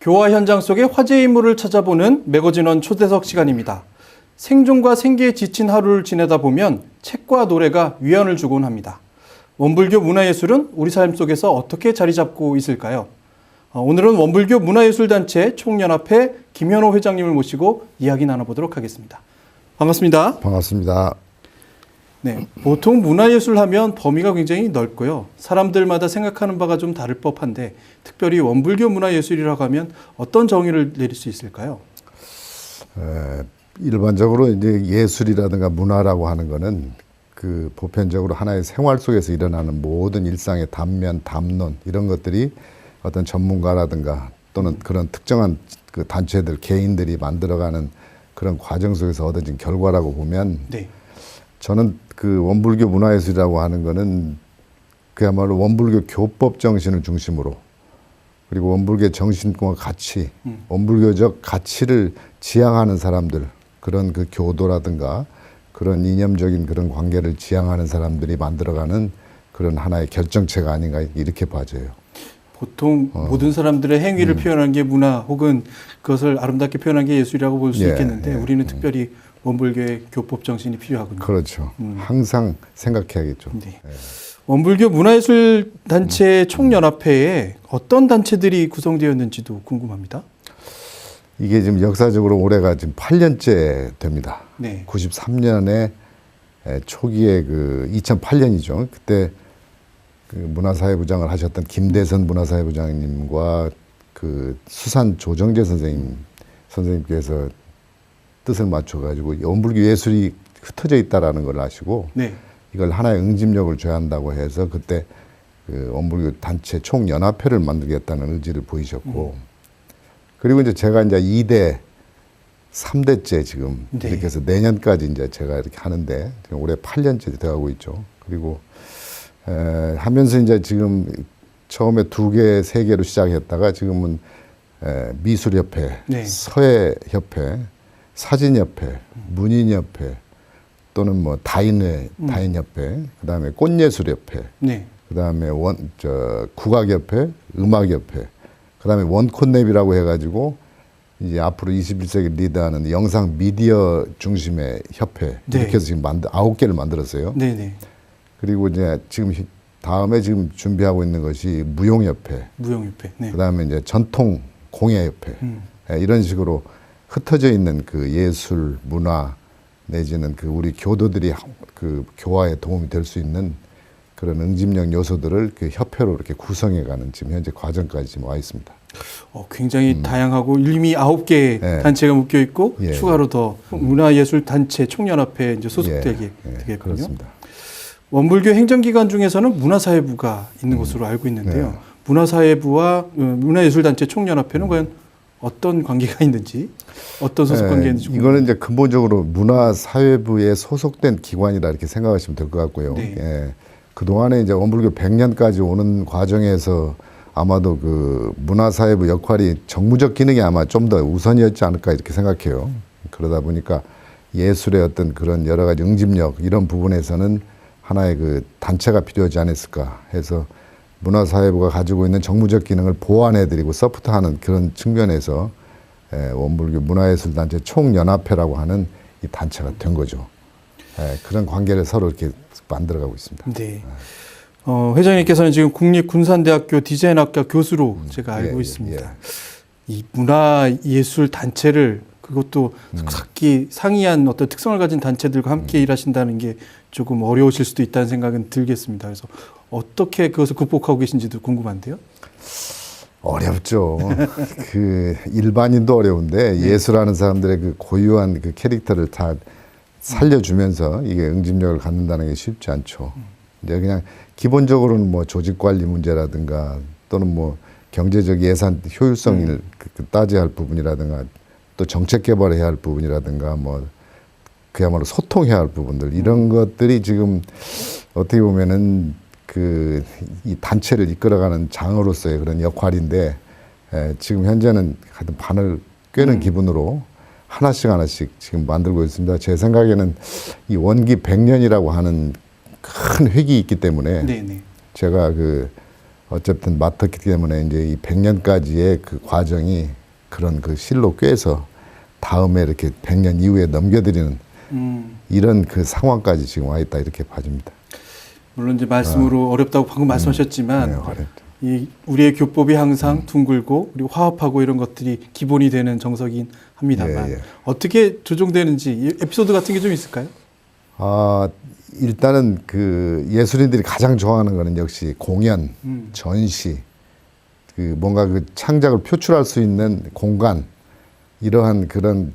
교화 현장 속의 화제의 인물을 찾아보는 매거진원 초대석 시간입니다. 생존과 생계에 지친 하루를 지내다 보면 책과 노래가 위안을 주곤 합니다. 원불교 문화예술은 우리 삶 속에서 어떻게 자리 잡고 있을까요? 오늘은 원불교 문화예술단체 총연합회 김현호 회장님을 모시고 이야기 나눠보도록 하겠습니다. 반갑습니다. 반갑습니다. 네, 보통 문화예술 하면 범위가 굉장히 넓고요. 사람들마다 생각하는 바가 좀 다를 법한데 특별히 원불교 문화예술이라고 하면 어떤 정의를 내릴 수 있을까요? 일반적으로 이제 예술이라든가 문화라고 하는 거는 그 보편적으로 하나의 생활 속에서 일어나는 모든 일상의 단면, 담론 이런 것들이 어떤 전문가라든가 또는 그런 특정한 그 단체들, 개인들이 만들어가는 그런 과정 속에서 얻어진 결과라고 보면 네. 저는 그 원불교 문화예술이라고 하는 거는 그야말로 원불교 교법 정신을 중심으로 그리고 원불교 정신과 가치, 원불교적 가치를 지향하는 사람들, 그런 그 교도라든가 그런 이념적인 그런 관계를 지향하는 사람들이 만들어가는 그런 하나의 결정체가 아닌가 이렇게 봐져요. 보통 모든 사람들의 행위를 표현한 게 문화 혹은 그것을 아름답게 표현한 게 예술이라고 볼 수 있겠는데 우리는 특별히 원불교의 교법 정신이 필요하군요. 그렇죠. 항상 생각해야겠죠. 네. 원불교 문화예술단체 총연합회에 어떤 단체들이 구성되었는지도 궁금합니다. 이게 지금 역사적으로 올해가 지금 8년째 됩니다. 네. 93년에 초기에 그 2008년이죠. 그때 그 문화사회부장을 하셨던 김대선 문화사회부장님과 그 수산 조정재 선생님께서 뜻을 맞춰가지고 원불교 예술이 흩어져 있다라는 걸 아시고 네. 이걸 하나의 응집력을 줘야 한다고 해서 그때 그 원불교 단체 총연합회를 만들겠다는 의지를 보이셨고 그리고 이제 제가 이제 2대, 3대째 지금 네. 이렇게 해서 내년까지 이제 제가 이렇게 하는데 지금 올해 8년째 돼가고 있죠. 그리고 하면서 이제 지금 처음에 2개, 3개로 시작했다가 지금은 미술협회, 네. 서예협회, 사진협회, 문인협회 또는 뭐 다인협회, 그다음에 꽃예술협회, 네. 그다음에 국악협회, 음악협회, 그다음에 원콘랩이라고 해가지고 이제 앞으로 21세기 리드하는 영상 미디어 중심의 협회 네. 이렇게 해서 지금 9개를 만들었어요. 네네. 그리고 이제 지금 다음에 지금 준비하고 있는 것이 무용협회, 네. 그다음에 이제 전통 공예협회 이런 식으로 흩어져 있는 그 예술, 문화 내지는 그 우리 교도들이 그 교화에 도움이 될 수 있는 그런 응집력 요소들을 그 협회로 이렇게 구성해가는 지금 현재 과정까지 지금 와 있습니다. 굉장히 다양하고 이미 9개 네. 단체가 묶여 있고 예. 추가로 더 문화예술단체 총연합회에 이제 소속되게 되겠군요. 그렇습니다. 원불교 행정기관 중에서는 문화사회부가 있는 것으로 알고 있는데요. 네. 문화사회부와 문화예술단체 총연합회는 과연 어떤 관계가 있는지, 어떤 소속 관계가 있는지 이거는 이제 근본적으로 문화사회부에 소속된 기관이라 이렇게 생각하시면 될 것 같고요. 네. 예. 그동안에 이제 원불교 100년까지 오는 과정에서 아마도 그 문화사회부 역할이 정무적 기능이 아마 좀 더 우선이었지 않을까 이렇게 생각해요. 그러다 보니까 예술의 어떤 그런 여러 가지 응집력 이런 부분에서는 하나의 그 단체가 필요하지 않았을까 해서 문화사회부가 가지고 있는 정무적 기능을 보완해드리고 서포트하는 그런 측면에서 원불교 문화예술단체 총연합회라고 하는 이 단체가 된 거죠. 그런 관계를 서로 이렇게 만들어가고 있습니다. 네. 회장님께서는 지금 국립군산대학교 디자인학과 교수로 제가 알고 있습니다. 이 문화예술단체를 그것도 각기 상이한 어떤 특성을 가진 단체들과 함께 일하신다는 게 조금 어려우실 수도 있다는 생각은 들겠습니다. 그래서 어떻게 그것을 극복하고 계신지도 궁금한데요. 어렵죠. 그 일반인도 어려운데 예술하는 사람들의 그 고유한 그 캐릭터를 다 살려주면서 이게 응집력을 갖는다는 게 쉽지 않죠. 이제 그냥 기본적으로는 뭐 조직 관리 문제라든가 또는 뭐 경제적 예산 효율성을 따져야 할 부분이라든가 또 정책 개발해야 할 부분이라든가 뭐 그야말로 소통해야 할 부분들 이런 것들이 지금 어떻게 보면은 그 이 단체를 이끌어가는 장으로서의 그런 역할인데 지금 현재는 하여튼 반을 꿰는 기분으로 하나씩 지금 만들고 있습니다. 제 생각에는 이 원기 100년이라고 하는 큰 획이 있기 때문에 네네. 제가 그 어쨌든 맡았기 때문에 이제 이 100년까지의 그 과정이 그런 그 실로 꿰서 다음에 이렇게 100년 이후에 넘겨드리는 이런 그 상황까지 지금 와 있다 이렇게 봐집니다. 물론 이제 말씀으로 어렵다고 방금 말씀하셨지만 네, 어렵죠. 이 우리의 교법이 항상 둥글고 그리고 화합하고 이런 것들이 기본이 되는 정서긴 합니다만 예, 예. 어떻게 조정되는지 이 에피소드 같은 게 좀 있을까요? 일단은 그 예술인들이 가장 좋아하는 거는 역시 공연, 전시, 그 뭔가 그 창작을 표출할 수 있는 공간, 이러한 그런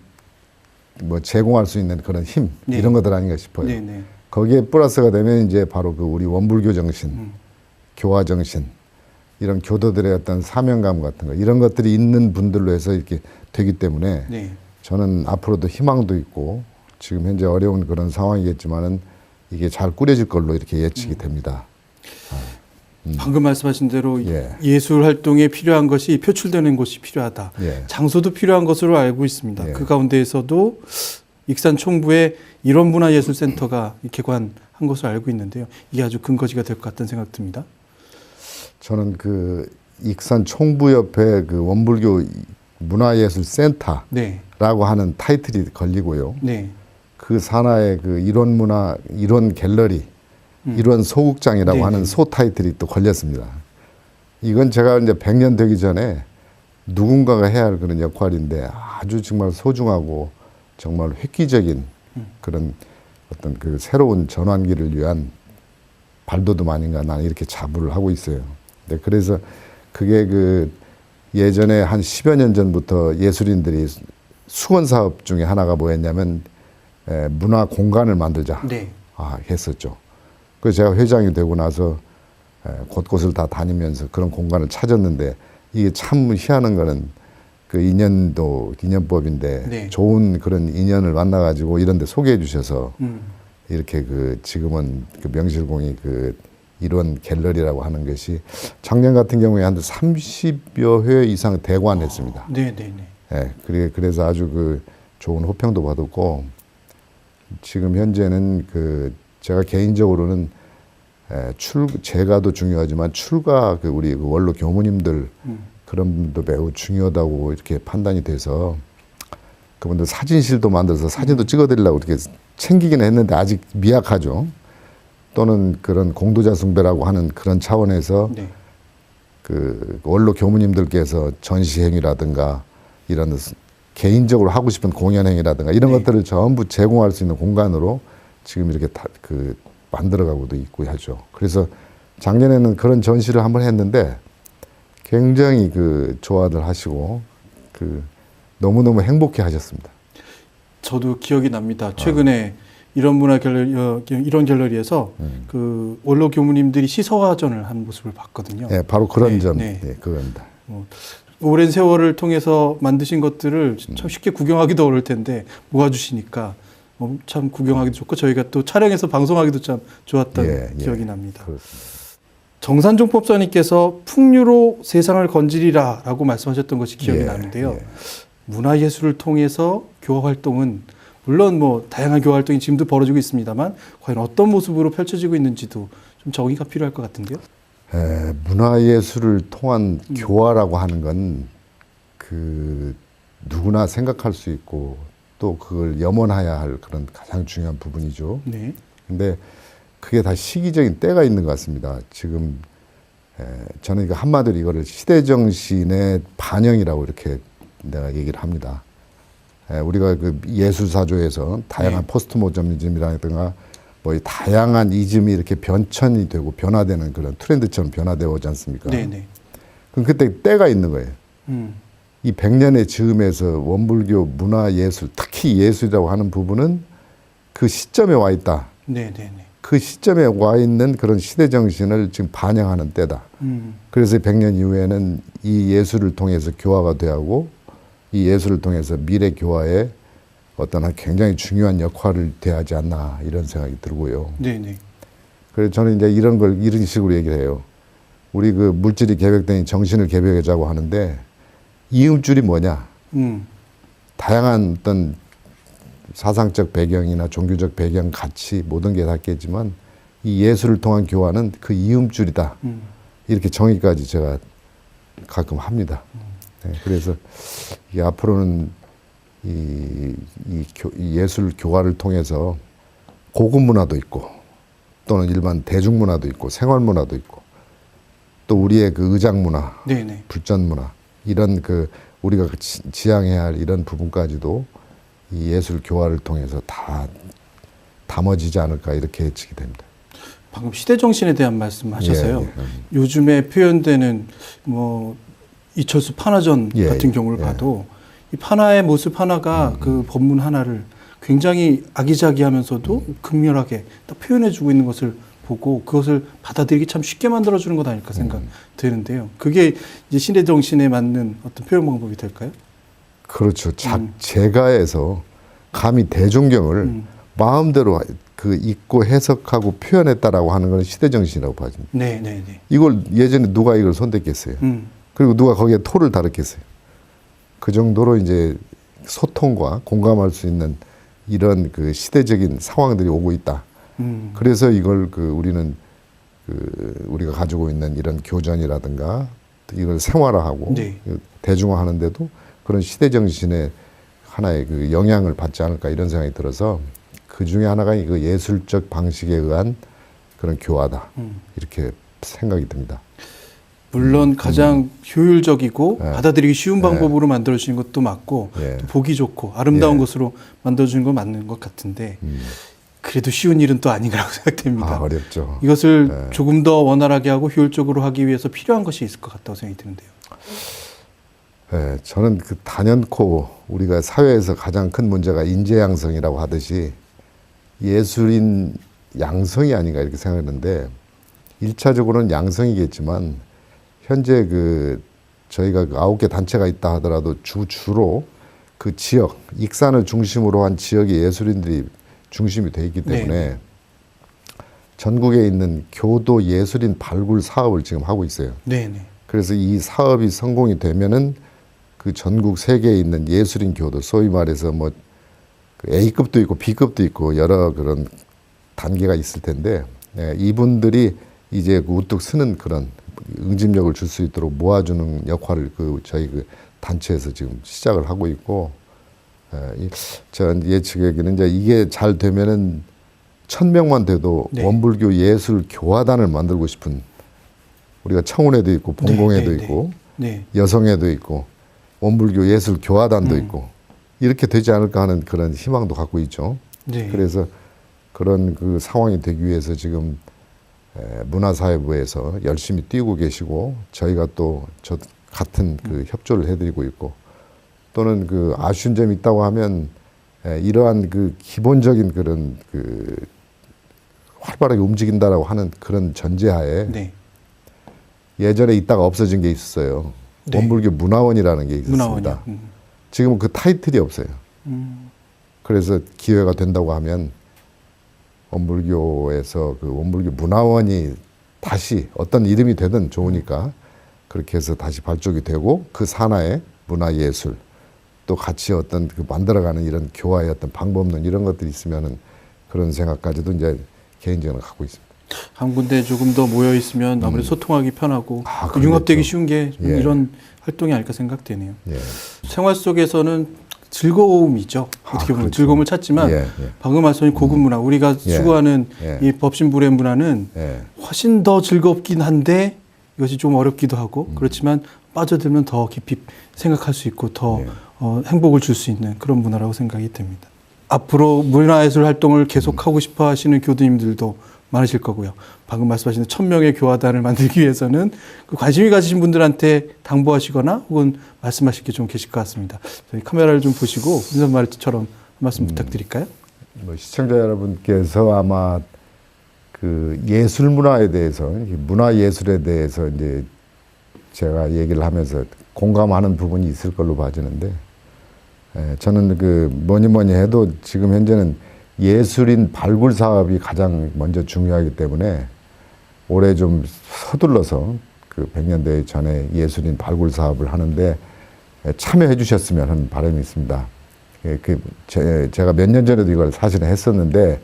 뭐 제공할 수 있는 그런 힘, 네. 이런 것들 아닌가 싶어요. 네, 네. 거기에 플러스가 되면 이제 바로 그 우리 원불교 정신, 교화 정신, 이런 교도들의 어떤 사명감 같은 거, 이런 것들이 있는 분들로 해서 이렇게 되기 때문에 네. 저는 앞으로도 희망도 있고 지금 현재 어려운 그런 상황이겠지만은 이게 잘 꾸려질 걸로 이렇게 예측이 됩니다. 방금 말씀하신 대로 예. 예술 활동에 필요한 것이 표출되는 곳이 필요하다. 예. 장소도 필요한 것으로 알고 있습니다. 예. 그 가운데에서도 익산 총부에 이런 문화예술센터가 개관한 것으로 알고 있는데요. 이게 아주 근거지가 될 것 같다는 생각 듭니다. 저는 그 익산 총부 옆에 그 원불교 문화예술센터라고 네. 하는 타이틀이 걸리고요. 네. 그 산하에 그 일원 문화, 일원 갤러리, 일원 소극장이라고 네네. 하는 소 타이틀이 또 걸렸습니다. 이건 제가 이제 100년 되기 전에 누군가가 해야 할 그런 역할인데 아주 정말 소중하고 정말 획기적인 그런 어떤 그 새로운 전환기를 위한 발돋움 아닌가 나는 이렇게 자부를 하고 있어요. 네, 그래서 그게 그 예전에 한 10여 년 전부터 예술인들이 수건 사업 중에 하나가 뭐였냐면 문화 공간을 만들자 네. 했었죠. 그래서 제가 회장이 되고 나서 곳곳을 다 다니면서 그런 공간을 찾았는데 이게 참 희한한 거는 그 인연법인데 네. 좋은 그런 인연을 만나가지고 이런 데 소개해 주셔서 이렇게 그 지금은 그 명실공히 그 일원 갤러리라고 하는 것이 작년 같은 경우에 한 30여 회 이상 대관했습니다. 네, 네, 네. 예, 그래서 아주 그 좋은 호평도 받았고 지금 현재는 그 제가 개인적으로는 제가도 중요하지만 출가 그 우리 그 원로 교무님들 그런 분도 매우 중요하다고 이렇게 판단이 돼서 그분들 사진실도 만들어서 사진도 찍어드리려고 이렇게 챙기긴 했는데 아직 미약하죠. 또는 그런 공도자 숭배라고 하는 그런 차원에서 네. 그 원로 교무님들께서 전시행위라든가 이런 개인적으로 하고 싶은 공연행위라든가 이런 네. 것들을 전부 제공할 수 있는 공간으로 지금 이렇게 그 만들어가고도 있고 하죠. 그래서 작년에는 그런 전시를 한번 했는데 굉장히 그 좋아들 하시고 그 너무너무 행복해 하셨습니다. 저도 기억이 납니다. 최근에 이런 문화 갤러리, 이런 갤러리에서 그 원로 교무님들이 시서화전을 한 모습을 봤거든요. 네, 바로 그런 네, 점, 네. 네, 그겁니다. 오랜 세월을 통해서 만드신 것들을 참 쉽게 구경하기도 어려울 텐데 모아주시니까 참 구경하기도 좋고 저희가 또 촬영해서 방송하기도 참 좋았던 기억이 납니다. 그렇습니다. 정산종 법사님께서 풍류로 세상을 건지리라 라고 말씀하셨던 것이 기억이 나는데요. 문화예술을 통해서 교화 활동은 물론 뭐 다양한 교화 활동이 지금도 벌어지고 있습니다만 과연 어떤 모습으로 펼쳐지고 있는지도 좀 정의가 필요할 것 같은데요. 문화예술을 통한 교화라고 하는 건 그 누구나 생각할 수 있고 또 그걸 염원해야 할 그런 가장 중요한 부분이죠. 네. 근데 그게 다 시기적인 때가 있는 것 같습니다. 지금 저는 이거 한마디로 이거를 시대정신의 반영이라고 이렇게 내가 얘기를 합니다. 우리가 그 예술사조에서 다양한 포스트모더니즘이라든가 뭐 이 다양한 이즘이 이렇게 변천이 되고 변화되는 그런 트렌드처럼 변화되어 오지 않습니까? 네네. 그럼 그때 때가 있는 거예요. 이 100년의 즈음에서 원불교 문화예술, 특히 예술이라고 하는 부분은 그 시점에 와 있다. 네네네. 그 시점에 와 있는 그런 시대정신을 지금 반영하는 때다. 그래서 100년 이후에는 이 예술을 통해서 교화가 되고 이 예술을 통해서 미래 교화에 어떤 굉장히 중요한 역할을 대하지 않나 이런 생각이 들고요. 네네. 그래서 저는 이제 이런 걸 이런 식으로 얘기를 해요. 우리 그 물질이 계획된 정신을 계획하자고 하는데 이음줄이 뭐냐? 다양한 어떤 사상적 배경이나 종교적 배경, 가치 모든 게 다 있겠지만 이 예술을 통한 교화는 그 이음줄이다. 이렇게 정의까지 제가 가끔 합니다. 네, 그래서 이 앞으로는 이 예술 교화를 통해서 고급 문화도 있고 또는 일반 대중 문화도 있고 생활 문화도 있고 또 우리의 그 의장 문화, 네네. 불전 문화 이런 그 우리가 지향해야 할 이런 부분까지도 이 예술 교화를 통해서 다 담아지지 않을까 이렇게 예측이 됩니다. 방금 시대 정신에 대한 말씀하셔서요. 예, 예. 요즘에 표현되는 뭐 이철수 판화전 예, 같은 경우를 예. 봐도 이 판화의 모습 하나가 그 법문 하나를 굉장히 아기자기하면서도 극렬하게 딱 표현해주고 있는 것을 보고 그것을 받아들이기 참 쉽게 만들어주는 것 아닐까 생각 드는데요. 그게 이제 시대 정신에 맞는 어떤 표현 방법이 될까요? 그렇죠. 제가에서 감히 대중경을 마음대로 그 읽고 해석하고 표현했다라고 하는 것은 시대정신이라고 봐집니다. 네네네. 이걸 예전에 누가 이걸 손댔겠어요. 그리고 누가 거기에 토를 달았겠어요. 그 정도로 이제 소통과 공감할 수 있는 이런 그 시대적인 상황들이 오고 있다. 그래서 이걸 그 우리는 그 우리가 가지고 있는 이런 교전이라든가 이걸 생활화하고 네. 대중화하는데도 그런 시대정신의 하나의 그 영향을 받지 않을까 이런 생각이 들어서 그 중에 하나가 그 예술적 방식에 의한 그런 교화다. 이렇게 생각이 듭니다. 물론 가장 효율적이고 네. 받아들이기 쉬운 방법으로 만들어주신 것도 맞고 예. 또 보기 좋고 아름다운 예. 것으로 만들어주는 건 맞는 것 같은데 그래도 쉬운 일은 또 아닌가라고 생각됩니다. 아, 어렵죠. 이것을 조금 더 원활하게 하고 효율적으로 하기 위해서 필요한 것이 있을 것 같다고 생각이 드는데요. 예, 저는 그 단연코 우리가 사회에서 가장 큰 문제가 인재 양성이라고 하듯이 예술인 양성이 아닌가 이렇게 생각하는데 1차적으로는 양성이겠지만 현재 그 저희가 그 9개 단체가 있다 하더라도 주로 그 지역, 익산을 중심으로 한 지역의 예술인들이 중심이 돼 있기 때문에 네. 전국에 있는 교도 예술인 발굴 사업을 지금 하고 있어요. 네네. 그래서 이 사업이 성공이 되면은 그 전국 세계에 있는 예술인 교도, 소위 말해서 뭐 A급도 있고 B급도 있고 여러 그런 단계가 있을 텐데 이분들이 이제 우뚝 서는 그런 응집력을 줄 수 있도록 모아주는 역할을 그 저희 그 단체에서 지금 시작을 하고 있고 저 예측에는 이제 이게 잘 되면은 1000명만 돼도 네. 원불교 예술 교화단을 만들고 싶은 우리가 청운회도 있고 봉공회도 네. 있고 네. 여성회도 있고 원불교 예술 교화단도 있고 이렇게 되지 않을까 하는 그런 희망도 갖고 있죠. 네. 그래서 그런 그 상황이 되기 위해서 지금 문화사회부에서 열심히 뛰고 계시고 저희가 또 저 같은 그 협조를 해드리고 있고 또는 그 아쉬운 점이 있다고 하면 이러한 그 기본적인 그런 그 활발하게 움직인다라고 하는 그런 전제하에 네. 예전에 있다가 없어진 게 있었어요. 네. 원불교 문화원이라는 게 있었습니다. 문화원이요. 지금은 그 타이틀이 없어요. 그래서 기회가 된다고 하면 원불교에서 그 원불교 문화원이 다시 어떤 이름이 되든 좋으니까 그렇게 해서 다시 발족이 되고 그 산하에 문화예술 또 같이 어떤 그 만들어가는 이런 교화의 어떤 방법론 이런 것들이 있으면은 그런 생각까지도 이제 개인적으로 갖고 있습니다. 한 군데 조금 더 모여 있으면 아무래도 소통하기 편하고 그러겠죠. 융합되기 쉬운 게 예. 이런 활동이 아닐까 생각되네요. 예. 생활 속에서는 즐거움이죠. 어떻게 보면 그렇죠. 즐거움을 찾지만 예, 예. 방금 말씀하신 고급 문화, 우리가 예. 추구하는 예. 이 법신불의 문화는 예. 훨씬 더 즐겁긴 한데 이것이 좀 어렵기도 하고 그렇지만 빠져들면 더 깊이 생각할 수 있고 더 예. 행복을 줄 수 있는 그런 문화라고 생각이 됩니다. 앞으로 문화예술 활동을 계속하고 싶어 하시는 교도님들도 많으실 거고요. 방금 말씀하신 1000명의 교화단을 만들기 위해서는 그 관심이 가지신 분들한테 당부하시거나 혹은 말씀하실 게 좀 계실 것 같습니다. 저희 카메라를 좀 보시고 은선 말처럼 한 말씀 부탁드릴까요? 뭐 시청자 여러분께서 아마 그 예술 문화에 대해서 문화 예술에 대해서 이제 제가 얘기를 하면서 공감하는 부분이 있을 걸로 봐지는데 저는 그 뭐니 해도 지금 현재는 예술인 발굴 사업이 가장 먼저 중요하기 때문에 올해 좀 서둘러서 그 100년대 전에 예술인 발굴 사업을 하는데 참여해 주셨으면 하는 바람이 있습니다. 제가 몇 년 전에도 이걸 사실은 했었는데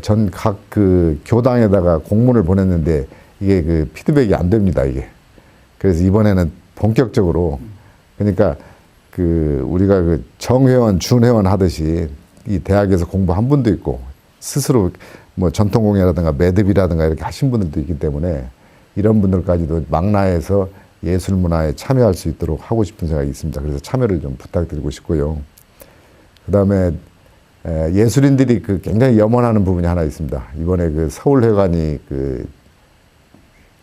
전 각 그 교당에다가 공문을 보냈는데 이게 그 피드백이 안 됩니다, 이게. 그래서 이번에는 본격적으로, 그러니까 그 우리가 그 정회원, 준회원 하듯이 이 대학에서 공부한 분도 있고 스스로 뭐 전통공예라든가 매듭이라든가 이렇게 하신 분들도 있기 때문에 이런 분들까지도 망라해서 예술 문화에 참여할 수 있도록 하고 싶은 생각이 있습니다. 그래서 참여를 좀 부탁드리고 싶고요. 그 다음에 예술인들이 그 굉장히 염원하는 부분이 하나 있습니다. 이번에 그 서울회관이 그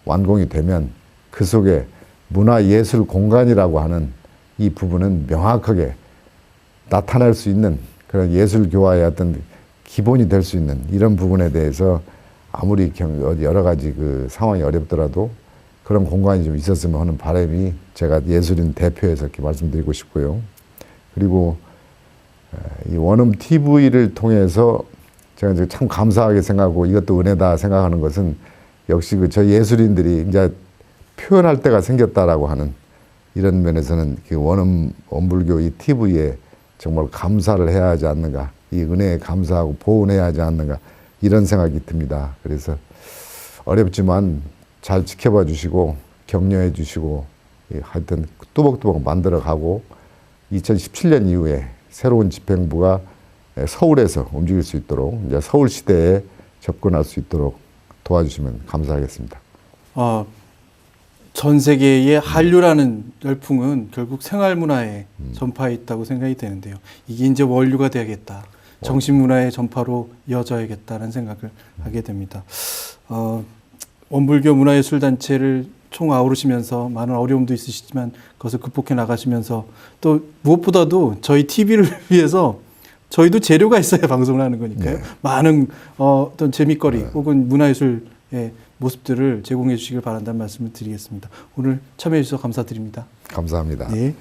완공이 되면 그 속에 문화예술 공간이라고 하는 이 부분은 명확하게 나타날 수 있는 그런 예술 교화의 어떤 기본이 될 수 있는 이런 부분에 대해서 아무리 여러 가지 그 상황이 어렵더라도 그런 공간이 좀 있었으면 하는 바람이 제가 예술인 대표에서 이렇게 말씀드리고 싶고요. 그리고 이 원음 TV를 통해서 제가 이제 참 감사하게 생각하고 이것도 은혜다 생각하는 것은 역시 그 저 예술인들이 이제 표현할 때가 생겼다라고 하는 이런 면에서는 그 원음 원불교 이 TV에 정말 감사를 해야 하지 않는가, 이 은혜에 감사하고 보온해야 하지 않는가 이런 생각이 듭니다. 그래서 어렵지만 잘 지켜봐 주시고 격려해 주시고 하여튼 뚜벅뚜벅 만들어가고 2017년 이후에 새로운 집행부가 서울에서 움직일 수 있도록 이제 서울 시대에 접근할 수 있도록 도와주시면 감사하겠습니다. 전 세계의 한류라는 열풍은 결국 생활문화에 전파해 있다고 생각이 되는데요. 이게 이제 원류가 돼야겠다. 정신문화의 전파로 이어져야겠다는 생각을 하게 됩니다. 원불교 문화예술단체를 총 아우르시면서 많은 어려움도 있으시지만 그것을 극복해 나가시면서 또 무엇보다도 저희 TV를 위해서 저희도 재료가 있어야 방송을 하는 거니까요. 네. 많은 어떤 재미거리 혹은 문화예술의 모습들을 제공해 주시길 바란다는 말씀을 드리겠습니다. 오늘 참여해 주셔서 감사드립니다. 감사합니다. 네.